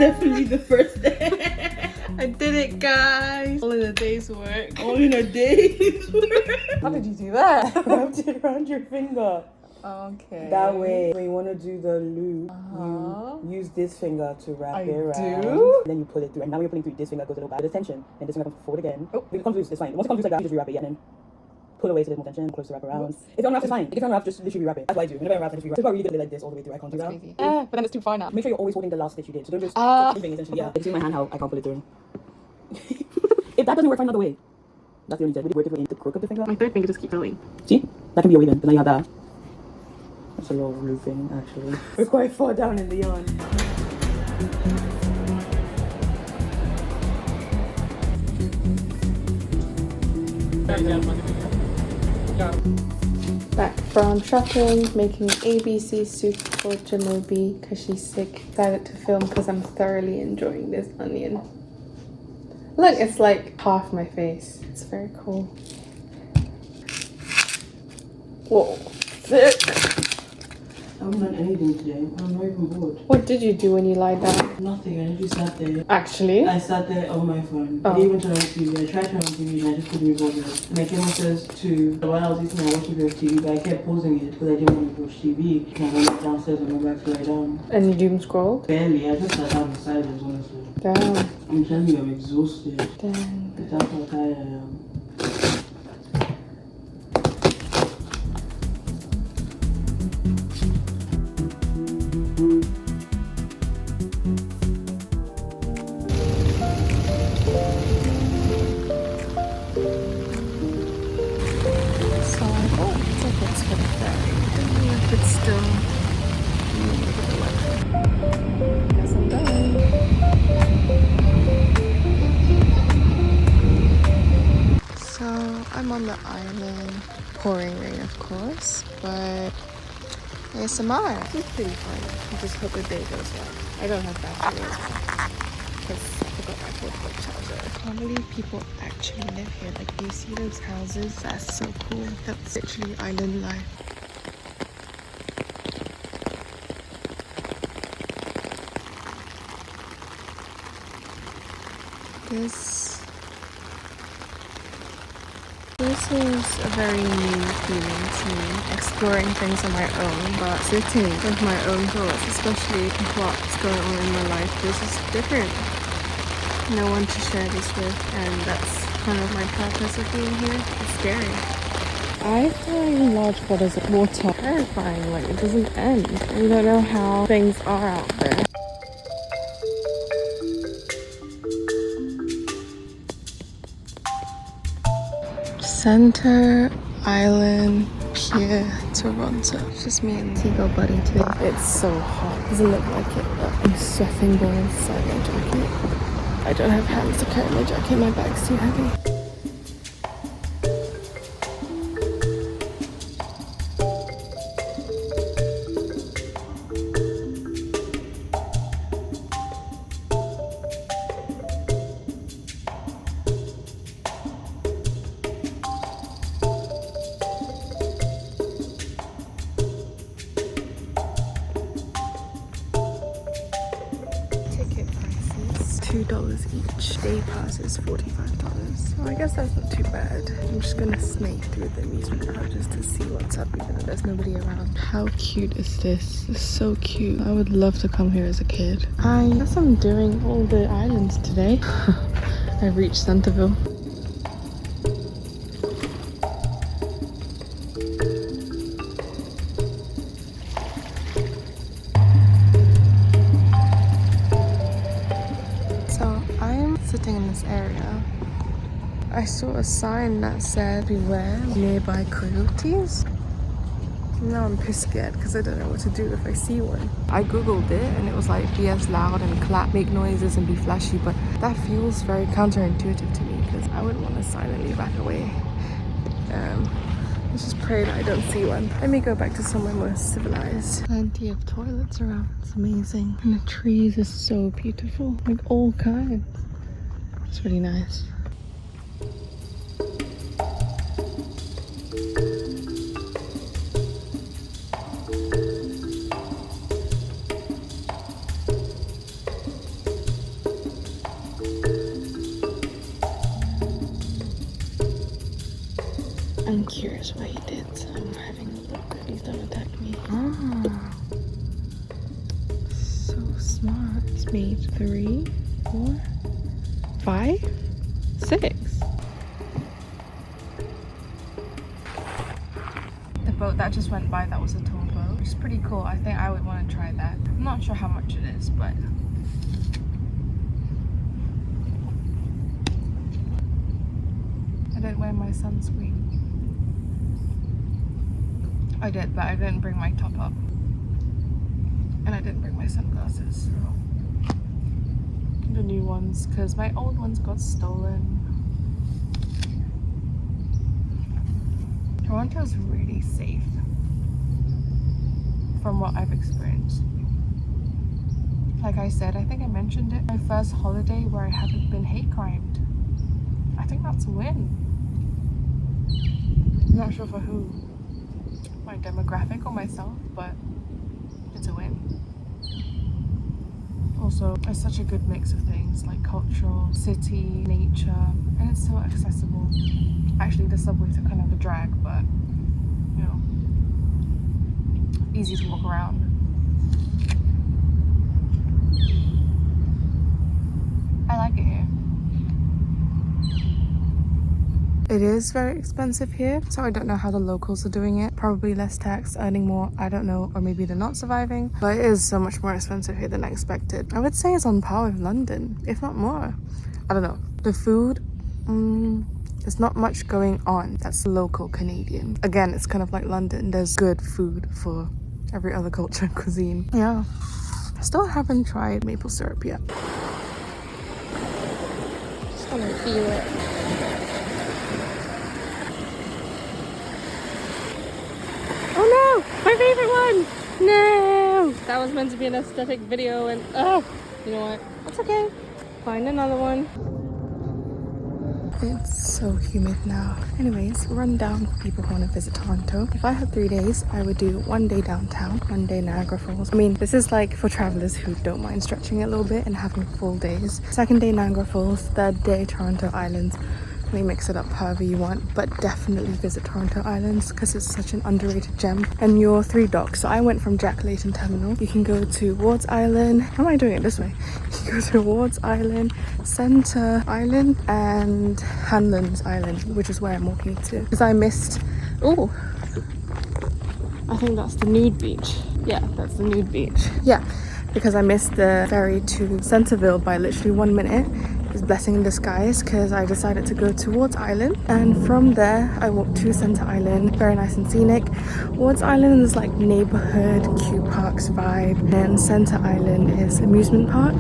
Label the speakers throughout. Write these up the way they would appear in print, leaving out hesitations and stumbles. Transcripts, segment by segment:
Speaker 1: definitely the first day.
Speaker 2: I did it, guys. All in a day's work.
Speaker 1: All in a day's work.
Speaker 2: How did you do that?
Speaker 1: Wrapped it around your finger.
Speaker 2: Okay.
Speaker 1: That way, when you want to do the loop, you use this finger to wrap it around.
Speaker 2: Do?
Speaker 1: Then you pull it through. And now when you're pulling through, this finger goes a little bit of tension. And this finger comes forward again. Oh, if it comes loose, it's fine. Once it comes loose like that, you just rewrap it. And then pull away so there's more tension. Close to wrap around. If you unwrap, it's fine. If you unwrap, just literally rewrap it. That's what I do. Whenever I unwrap, I just rewrap. So if I really get it like this all the way through, I can't do that.
Speaker 2: Crazy. But then it's too far now.
Speaker 1: Make sure you're always holding the last stitch you did. So don't just stop moving, essentially. Yeah. You see my hand how I can't pull it through. If that doesn't work, find another way. That's the only step. Would it work if we the crook of the finger?
Speaker 2: My third finger just keeps going.
Speaker 1: See? That can be a way then. But now you have that. That's a lot of looping, actually. We're quite far down in the yarn.
Speaker 2: Back from shopping, making ABC soup for Jamobi because she's sick. Decided to film because I'm thoroughly enjoying this onion. Look, it's like half my face. It's very cool. Whoa, sick.
Speaker 1: I haven't done anything today. I'm not even bored.
Speaker 2: What did you do when you lied down?
Speaker 1: Nothing. I just sat there.
Speaker 2: Actually?
Speaker 1: I sat there on my phone.
Speaker 2: Oh.
Speaker 1: I didn't even turn on TV. I tried to turn on TV and I just couldn't be bothered. And I came upstairs to while I was eating, I watched a bit of TV, but I kept pausing it because I didn't want to watch TV. And I went downstairs and went back to lie down.
Speaker 2: And you doom scrolled?
Speaker 1: Barely. I just sat down beside it, honestly.
Speaker 2: Damn.
Speaker 1: I'm telling you, I'm exhausted.
Speaker 2: Damn.
Speaker 1: That's how tired I am.
Speaker 2: I'm on the island, pouring rain of course, but ASMR. It's pretty fun. I just hope the day goes well. I don't have battery as well because I forgot my portable charger. I can't believe people actually live here. Like, do you see those houses? That's so cool. That's literally island life. This is a very new feeling to me, exploring things on my own, but sitting with my own thoughts, especially what's going on in my life. This is different. No one to share this with, and that's kind of my purpose of being here. It's scary. I find large bodies of water terrifying, like it doesn't end. You don't know how things are out there. Center Island Pier, Toronto. It's just me and Seagull Buddy today. It's so hot. Doesn't look like it, but I'm sweating going inside my jacket. I don't have hands to carry my jacket. My bag's too heavy. $2 each. Day pass is $45. So I guess that's not too bad. I'm just gonna snake through the amusement park just to see what's up, even though there's nobody around. How cute is this? It's so cute. I would love to come here as a kid. I guess I'm doing all the islands today. I've reached Centerville. Sitting in this area, I saw a sign that said beware nearby coyotes. Now I'm pissed scared because I don't know what to do if I see one. I googled it and it was like be as loud and clap, make noises and be flashy, but that feels very counterintuitive to me because I wouldn't want to silently back away. Let's just pray that I don't see one. Let me go back to somewhere more civilized. Plenty of toilets around. It's amazing. And the trees are so beautiful, like all kinds. It's really nice. I'm curious what he did, so I'm having a look. Please don't attack me. Ah, so smart. It's made 3, 4, 5, 6. The boat that just went by, that was a tour boat, which is pretty cool. I think I would want to try that. I'm not sure how much it is, but I didn't wear my sunscreen. I did, but I didn't bring my top up. And I didn't bring my sunglasses. So. The new ones, because my old ones got stolen. Toronto's really safe from what I've experienced. Like I said, I think I mentioned it, my first holiday where I haven't been hate crimed. I think that's a win. I'm not sure for who, my demographic or myself, but it's a win. Also, it's such a good mix of things like cultural, city, nature, and it's so accessible. Actually, the subways are kind of a drag, but you know, easy to walk around. I like it here. It is very expensive here, so I don't know how the locals are doing it. Probably less tax, earning more, I don't know, or maybe they're not surviving. But it is so much more expensive here than I expected. I would say it's on par with London, if not more. I don't know. The food, there's not much going on that's local Canadian. Again, it's kind of like London. There's good food for every other culture and cuisine. Yeah. Still haven't tried maple syrup yet. Just wanna feel it. Oh no! My favorite one! No! That was meant to be an aesthetic video and you know what? That's okay. Find another one. It's so humid now. Anyways, rundown for people who want to visit Toronto. If I had 3 days, I would do 1 day downtown, 1 day Niagara Falls. I mean, this is like for travelers who don't mind stretching it a little bit and having full days. Second day Niagara Falls, third day Toronto Islands. May mix it up however you want, but definitely visit Toronto Islands because it's such an underrated gem. And your 3 docks. So I went from Jack Layton Terminal. You can go to Wards Island. How am I doing it this way? You can go to Wards Island, Centre Island, and Hanlan's Island, which is where I'm walking to. Because I missed. Oh, I think that's the nude beach. Yeah, that's the nude beach. Yeah, because I missed the ferry to Centreville by literally 1 minute. It's blessing in disguise because I decided to go to Wards Island, and from there I walked to Centre Island. Very nice and scenic. Wards Island is like neighborhood Q Parks vibe, and Centre Island is amusement park.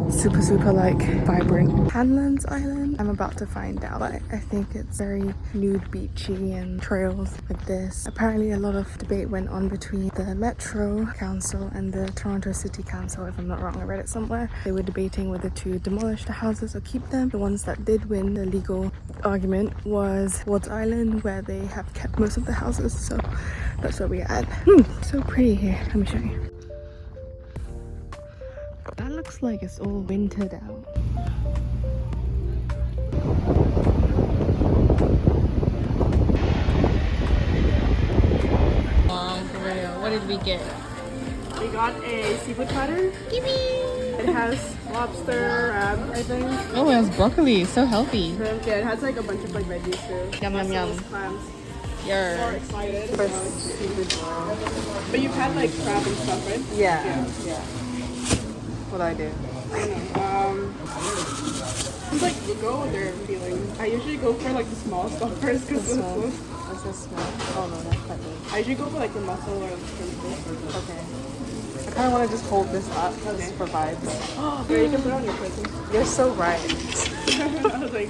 Speaker 2: Super like vibrant. Hanlan's Island, I'm about to find out, but I think it's very nude beachy and trails with this. Apparently a lot of debate went on between the Metro Council and the Toronto City Council, if I'm not wrong. I read it somewhere. They were debating whether to demolish the houses or keep them. The ones that did win the legal argument was Wards Island, where they have kept most of the houses, so that's where we're at. So pretty here. Let me show you. That looks like it's all wintered out. Wow, for real. What did we get?
Speaker 3: We got a seafood platter.
Speaker 2: Gimme!
Speaker 3: It has lobster, crab, I think.
Speaker 2: Oh, it has broccoli. So healthy.
Speaker 3: Yeah, it has like a bunch of like veggies too.
Speaker 2: Yum, yum, yum.
Speaker 3: Mussels, clams. So
Speaker 2: You're
Speaker 3: excited.
Speaker 2: first seafood bowl.
Speaker 3: But you've had like crab and stuff, right?
Speaker 2: Yeah.
Speaker 3: Yeah.
Speaker 2: What do I do?
Speaker 3: I don't know. It's like you go with their feeling. I usually go for like the small stuff first because it's so.
Speaker 2: What's this smell? Oh no, that's quite big.
Speaker 3: I usually go for like the mussel or the shrimp.
Speaker 2: Okay. I kind of want to just hold this up just for vibes.
Speaker 3: Oh, yeah, you can put it on your prison.
Speaker 2: You're so right.
Speaker 3: I was like,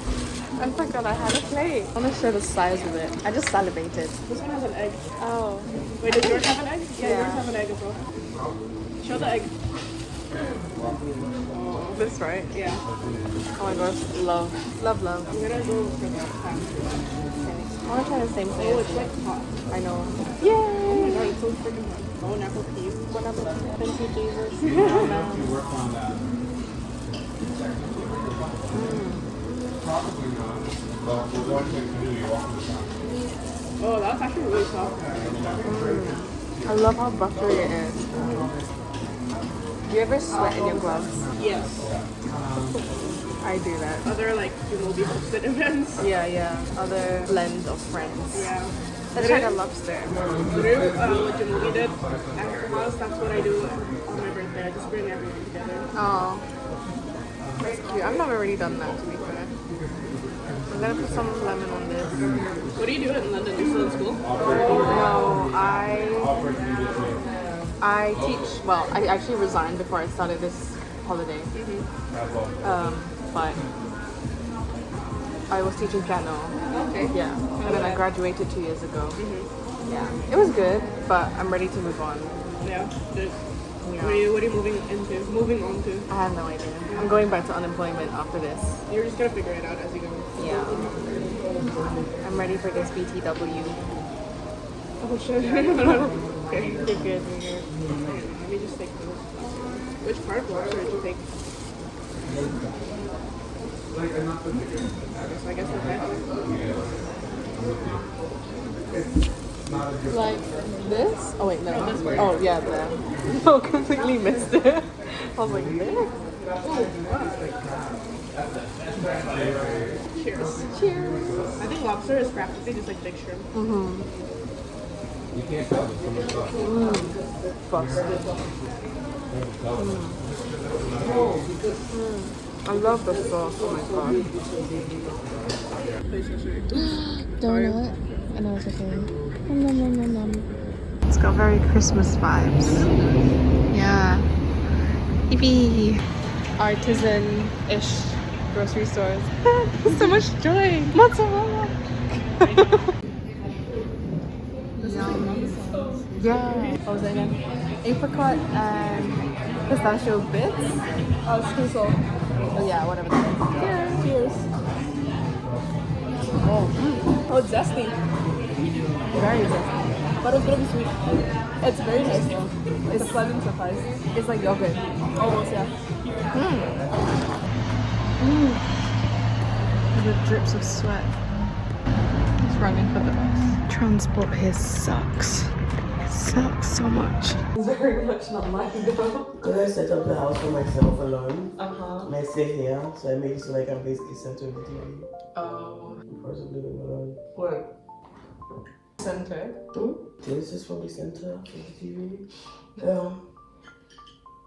Speaker 2: I forgot I had a plate. I want to show the size of it. I just salivated.
Speaker 3: this one has an egg.
Speaker 2: Oh.
Speaker 3: Wait, does yours have an egg? Yeah,
Speaker 2: Yeah.
Speaker 3: yours have an egg as well. Show the egg. Oh,
Speaker 2: This right?
Speaker 3: yeah.
Speaker 2: Oh my gosh. Love. Love, love.
Speaker 3: I'm gonna go for that time.
Speaker 2: I want to try the same thing.
Speaker 3: Oh, it's like hot.
Speaker 2: I know.
Speaker 3: Oh
Speaker 2: Yay!
Speaker 3: my god, it's so freaking hot. Oh, an apple peas.
Speaker 2: What up? Thank you, Jesus. Oh, man.
Speaker 3: Oh, that's actually really soft.
Speaker 2: I love how buttery it is. Do you ever sweat in your gloves?
Speaker 3: Yes.
Speaker 2: I do that.
Speaker 3: Other like Jamobi hosted events.
Speaker 2: Yeah. Other blend of friends.
Speaker 3: Yeah.
Speaker 2: Let's try the lobster.
Speaker 3: Literally, what Jamobi did at her house, that's what I do on my birthday. I just bring everyone together.
Speaker 2: Oh, that's cute. I've never really done that, to be fair. I'm gonna put some lemon on this.
Speaker 3: What do you do in London? You're still in school?
Speaker 2: No, I teach. Well, I actually resigned before I started this holiday. But I was teaching piano.
Speaker 3: Okay.
Speaker 2: Yeah, and then I graduated 2 years ago. Yeah, it was good, but I'm ready to move on.
Speaker 3: Yeah. Good.
Speaker 2: Yeah.
Speaker 3: What are you moving into? Moving on to?
Speaker 2: I have no idea. I'm going back to unemployment after this.
Speaker 3: You're just gonna figure it out as you go.
Speaker 2: Yeah. I'm ready for this BTW.
Speaker 3: Oh shit. Okay.
Speaker 2: You're good.
Speaker 3: Let me just take those. Which part of lobster did you take? I guess the head.
Speaker 2: Like this? Oh wait, no. Oh yeah, there. No, completely missed it. I was like, there?
Speaker 3: Cheers.
Speaker 2: Cheers.
Speaker 3: I think lobster is practically just like big shrimp.
Speaker 2: Busted. I love the sauce. Oh my god. Donut. I know it's okay. Nom. It's got very Christmas vibes. Yeah. Yippee. Artisan-ish grocery stores. So much joy. Mozzarella. Yeah. What was it again? Apricot and pistachio bits.
Speaker 3: Oh, streusel.
Speaker 2: Oh yeah, whatever that is.
Speaker 3: Cheers. Oh, it's zesty.
Speaker 2: Very zesty.
Speaker 3: But it's gonna be sweet. It's very nice though. It's a pleasant surprise.
Speaker 2: It's like yogurt.
Speaker 3: Almost, yeah.
Speaker 2: The drips of sweat. He's running for the bus. Transport here sucks. It sucks so much.
Speaker 3: Very much not mine though.
Speaker 4: Because I set up the house for myself alone.
Speaker 3: Uh-huh.
Speaker 4: And I stay here, so I make it so like I'm basically centered the TV.
Speaker 3: Oh.
Speaker 4: Because I'm living alone.
Speaker 3: What? Center?
Speaker 4: This is probably center for the TV. Yeah.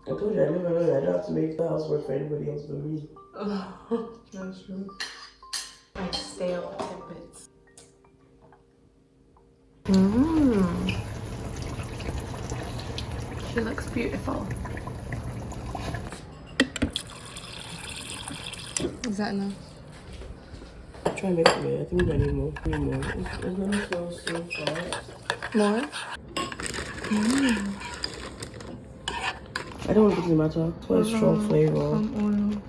Speaker 4: I told you I live alone. I don't have to make the house work for anybody else but me.
Speaker 3: That's true.
Speaker 2: Like stale tidbits. She looks beautiful. Is that enough?
Speaker 4: Try and make it. I think I need more. Three more. It's gonna smell so fast.
Speaker 2: More?
Speaker 4: I don't want it to matter. It's quite a strong flavor.
Speaker 2: Oil.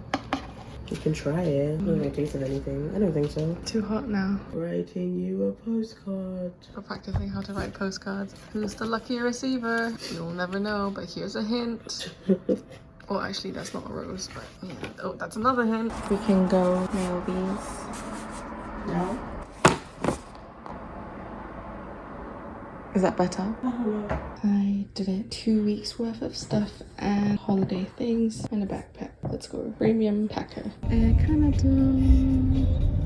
Speaker 4: You can try it. I don't really taste of anything. I don't think so.
Speaker 2: Too hot now.
Speaker 4: Writing you a postcard.
Speaker 2: For practicing how to write postcards. Who's the lucky receiver? You'll never know, but here's a hint. Well, actually, that's not a rose, but yeah. Oh, that's another hint. We can go mail these.
Speaker 4: No?
Speaker 2: Is that better? I did it. 2 weeks worth of stuff and holiday things and a backpack. Let's go. Premium packer. Air Canada.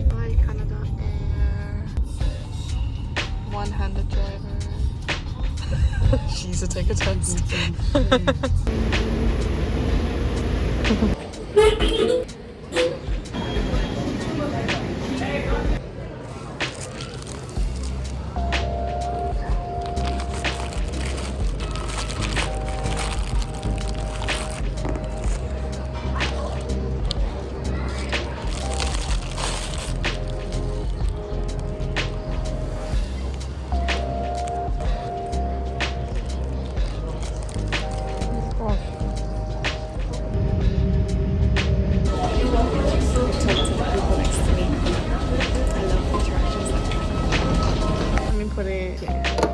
Speaker 2: Bye Canada Air. One-handed driver. She's a take a test. Let me put it here.